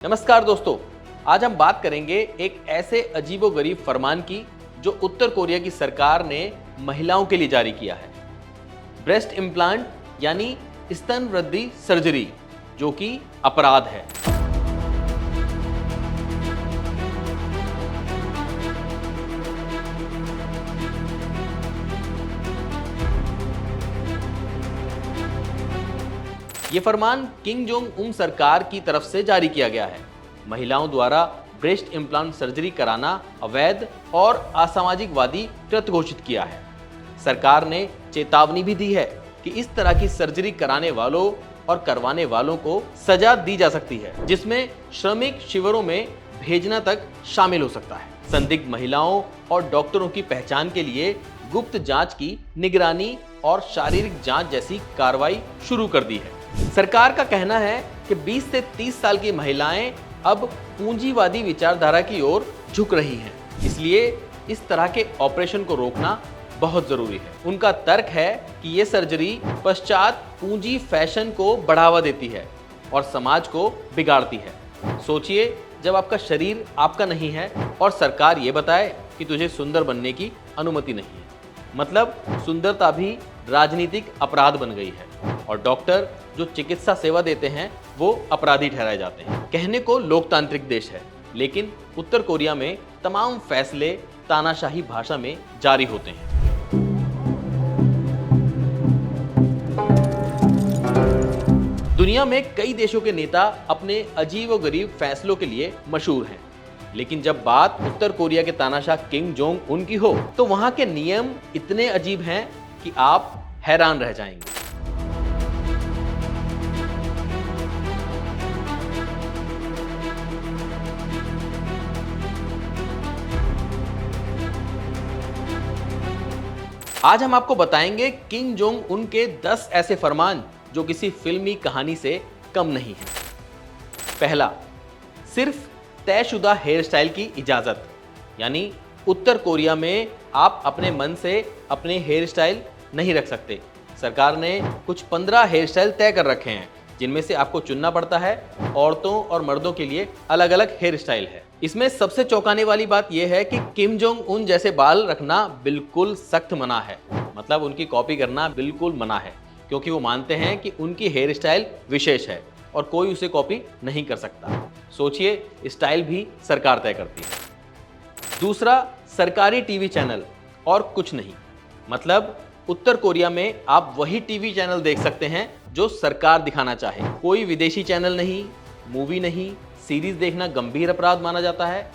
नमस्कार दोस्तों, आज हम बात करेंगे एक ऐसे अजीबोगरीब फरमान की जो उत्तर कोरिया की सरकार ने महिलाओं के लिए जारी किया है। ब्रेस्ट इम्प्लांट यानी स्तन वृद्धि सर्जरी, जो कि अपराध है। ये फरमान किम जोंग उन सरकार की तरफ से जारी किया गया है। महिलाओं द्वारा ब्रेस्ट इम्प्लांट सर्जरी कराना अवैध और असामाजिकवादी कृत्य घोषित किया है। सरकार ने चेतावनी भी दी है कि इस तरह की सर्जरी कराने वालों और करवाने वालों को सजा दी जा सकती है, जिसमें श्रमिक शिविरों में भेजना तक शामिल हो सकता है। संदिग्ध महिलाओं और डॉक्टरों की पहचान के लिए गुप्त जांच की निगरानी और शारीरिक जांच जैसी कार्रवाई शुरू कर दी है। सरकार का कहना है कि 20 से 30 साल की महिलाएं अब पूंजीवादी विचारधारा की ओर झुक रही हैं, इसलिए इस तरह के ऑपरेशन को रोकना बहुत जरूरी है। उनका तर्क है कि ये सर्जरी पश्चात पूंजी फैशन को बढ़ावा देती है और समाज को बिगाड़ती है। सोचिए, जब आपका शरीर आपका नहीं है और सरकार ये बताए कि तुझे सुंदर बनने की अनुमति नहीं है, मतलब सुंदरता भी राजनीतिक अपराध बन गई है और डॉक्टर जो चिकित्सा सेवा देते हैं वो अपराधी ठहराए जाते हैं। कहने को लोकतांत्रिक देश है, लेकिन उत्तर कोरिया में तमाम फैसले तानाशाही भाषा में जारी होते हैं। दुनिया में कई देशों के नेता अपने अजीबोगरीब फैसलों के लिए मशहूर हैं, लेकिन जब बात उत्तर कोरिया के तानाशाह किम जोंग उन की हो तो वहां के नियम इतने अजीब हैं कि आप हैरान रह जाएंगे। आज हम आपको बताएंगे किम जोंग उन के 10 ऐसे फरमान जो किसी फिल्मी कहानी से कम नहीं है। पहला, सिर्फ तयशुदा हेयर स्टाइल की इजाजत, यानी उत्तर कोरिया में आप अपने मन से अपने हेयर स्टाइल नहीं रख सकते। सरकार ने कुछ 15 हेयर स्टाइल तय कर रखे हैं, जिनमें से आपको चुनना पड़ता है। औरतों और मर्दों के लिए अलग अलग हेयर स्टाइल है। इसमें सबसे चौंकाने वाली बात यह है कि किम जोंग उन जैसे बाल रखना बिल्कुल सख्त मना है, मतलब उनकी कॉपी करना बिल्कुल मना है, क्योंकि वो मानते हैं कि उनकी हेयर स्टाइल विशेष है और कोई उसे कॉपी नहीं कर सकता। सोचिए, स्टाइल भी सरकार तय करती है। दूसरा, सरकारी टीवी चैनल और कुछ नहीं, मतलब उत्तर कोरिया में आप वही टीवी चैनल देख सकते हैं जो सरकार दिखाना चाहे। कोई विदेशी चैनल नहीं, मूवी नहीं, सीरीज देखना गंभीर अपराध माना जाता है।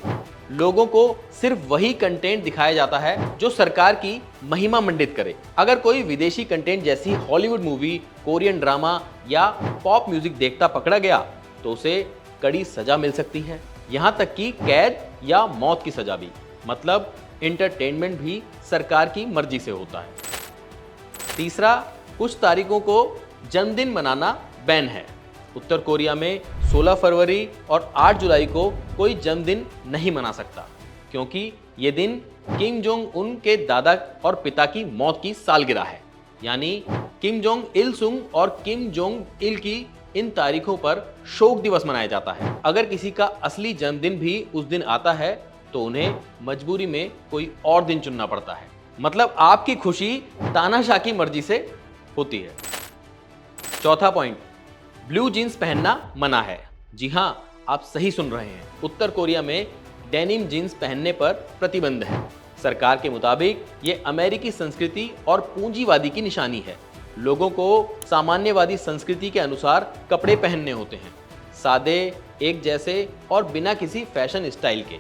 लोगों को सिर्फ वही कंटेंट दिखाया जाता है जो सरकार की महिमा मंडित करे। अगर कोई विदेशी कंटेंट जैसी हॉलीवुड मूवी, कोरियन ड्रामा या पॉप म्यूजिक देखता पकड़ा गया तो उसे कड़ी सजा मिल सकती है, यहाँ तक कि कैद या मौत की सजा भी। मतलब एंटरटेनमेंट भी सरकार की मर्जी से होता है। तीसरा, कुछ तारीखों को जन्मदिन मनाना बैन है। उत्तर कोरिया में 16 फरवरी और 8 जुलाई को कोई जन्मदिन नहीं मना सकता, क्योंकि ये दिन किम जोंग उन के दादा और पिता की मौत की सालगिरह है। यानी किम जोंग इल सुंग और किम जोंग इल की इन तारीखों पर शोक दिवस मनाया जाता है। अगर किसी का असली जन्मदिन भी उस दिन आता है तो उन्हें मजबूरी में कोई और दिन चुनना पड़ता है। मतलब आपकी खुशी तानाशाह की मर्जी से होती है। चौथा पॉइंट, ब्लू जीन्स पहनना मना है। जी हाँ, आप सही सुन रहे हैं। उत्तर कोरिया में डेनिम जीन्स पहनने पर प्रतिबंध है। सरकार के मुताबिक ये अमेरिकी संस्कृति और पूंजीवादी की निशानी है। लोगों को सामान्यवादी संस्कृति के अनुसार कपड़े पहनने होते हैं, सादे, एक जैसे और बिना किसी फैशन स्टाइल के।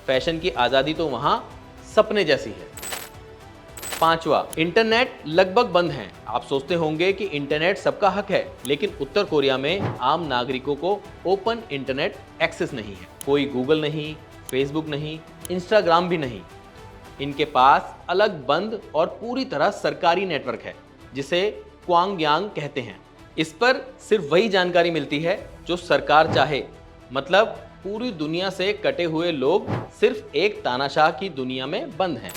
फैशन की आज़ादी तो वहाँ सपने जैसी है। पांचवा, इंटरनेट लगभग बंद है। आप सोचते होंगे कि इंटरनेट सबका हक है, लेकिन उत्तर कोरिया में आम नागरिकों को ओपन इंटरनेट एक्सेस नहीं है। कोई गूगल नहीं, फेसबुक नहीं, इंस्टाग्राम भी नहीं। इनके पास अलग बंद और पूरी तरह सरकारी नेटवर्क है, जिसे क्वांगयांग कहते हैं। इस पर सिर्फ वही जानकारी मिलती है जो सरकार चाहे। मतलब पूरी दुनिया से कटे हुए लोग सिर्फ एक तानाशाह की दुनिया में बंद हैं।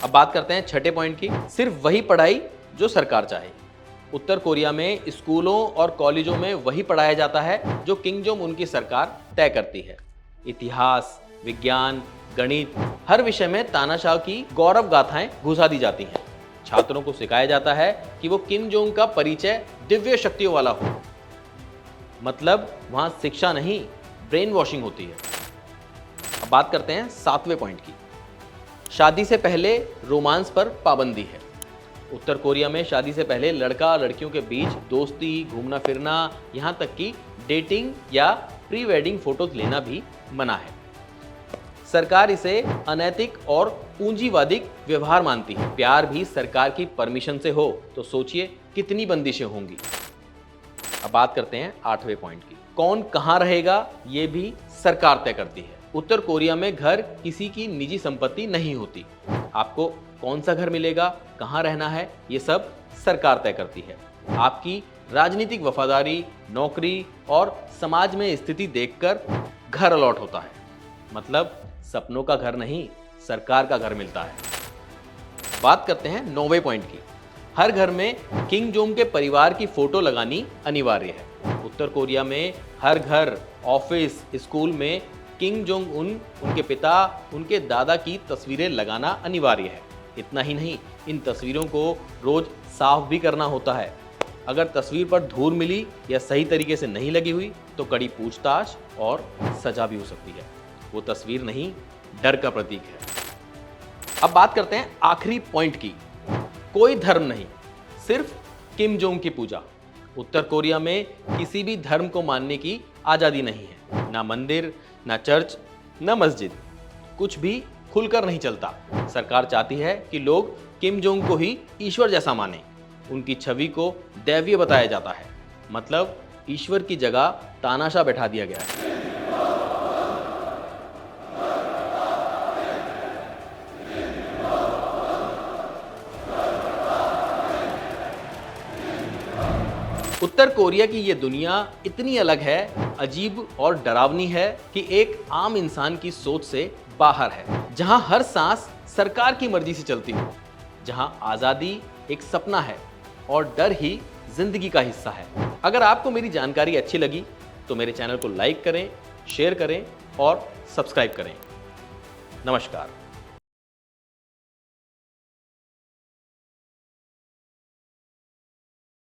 अब बात करते हैं छठे पॉइंट की, सिर्फ वही पढ़ाई जो सरकार चाहे। उत्तर कोरिया में स्कूलों और कॉलेजों में वही पढ़ाया जाता है जो किम जोंग उन की सरकार तय करती है। इतिहास, विज्ञान, गणित, हर विषय में तानाशाह की गौरव गाथाएं घुसा दी जाती हैं। छात्रों को सिखाया जाता है कि वो किम जोंग का परिचय दिव्य शक्तियों वाला हो। मतलब वहां शिक्षा नहीं, ब्रेन वॉशिंग होती है। अब बात करते हैं 7वें पॉइंट की। शादी से पहले रोमांस पर पाबंदी है। उत्तर कोरिया में शादी से पहले लड़का लड़कियों के बीच दोस्ती, घूमना फिरना, यहाँ तक कि डेटिंग या प्री वेडिंग फोटोज लेना भी मना है। सरकार इसे अनैतिक और पूंजीवादी व्यवहार मानती है। प्यार भी सरकार की परमिशन से हो तो सोचिए कितनी बंदिशें होंगी। अब बात करते हैं 8वें पॉइंट की। कौन कहां रहेगा ये भी सरकार तय करती है। उत्तर कोरिया में घर किसी की निजी संपत्ति नहीं होती। आपको कौन सा घर मिलेगा, कहां रहना है, ये सब सरकार तय करती है। आपकी राजनीतिक वफादारी, नौकरी और समाज में स्थिति देखकर घर अलॉट होता है। मतलब सपनों का घर नहीं, सरकार का घर मिलता है। बात करते हैं 9वें पॉइंट की। हर घर में किम जोंग के परिवार की फोटो लगानी अनिवार्य है। उत्तर कोरिया में हर घर, ऑफिस, स्कूल में किम जोंग उनके पिता, उनके दादा की तस्वीरें लगाना अनिवार्य है। इतना ही नहीं, इन तस्वीरों को रोज साफ भी करना होता है। अगर तस्वीर पर धूल मिली या सही तरीके से नहीं लगी हुई तो कड़ी पूछताछ और सजा भी हो सकती है। वो तस्वीर नहीं, डर का प्रतीक है। अब बात करते हैं आखिरी पॉइंट की। कोई धर्म नहीं, सिर्फ किम जोंग की पूजा। उत्तर कोरिया में किसी भी धर्म को मानने की आज़ादी नहीं है। ना मंदिर, ना चर्च, ना मस्जिद, कुछ भी खुलकर नहीं चलता। सरकार चाहती है कि लोग किम जोंग को ही ईश्वर जैसा माने। उनकी छवि को दैवीय बताया जाता है। मतलब ईश्वर की जगह तानाशाह बैठा दिया गया है। उत्तर कोरिया की ये दुनिया इतनी अलग है, अजीब और डरावनी है कि एक आम इंसान की सोच से बाहर है। जहां हर सांस सरकार की मर्जी से चलती हो, जहां आजादी एक सपना है और डर ही जिंदगी का हिस्सा है। अगर आपको मेरी जानकारी अच्छी लगी तो मेरे चैनल को लाइक करें, शेयर करें और सब्सक्राइब करें। नमस्कार।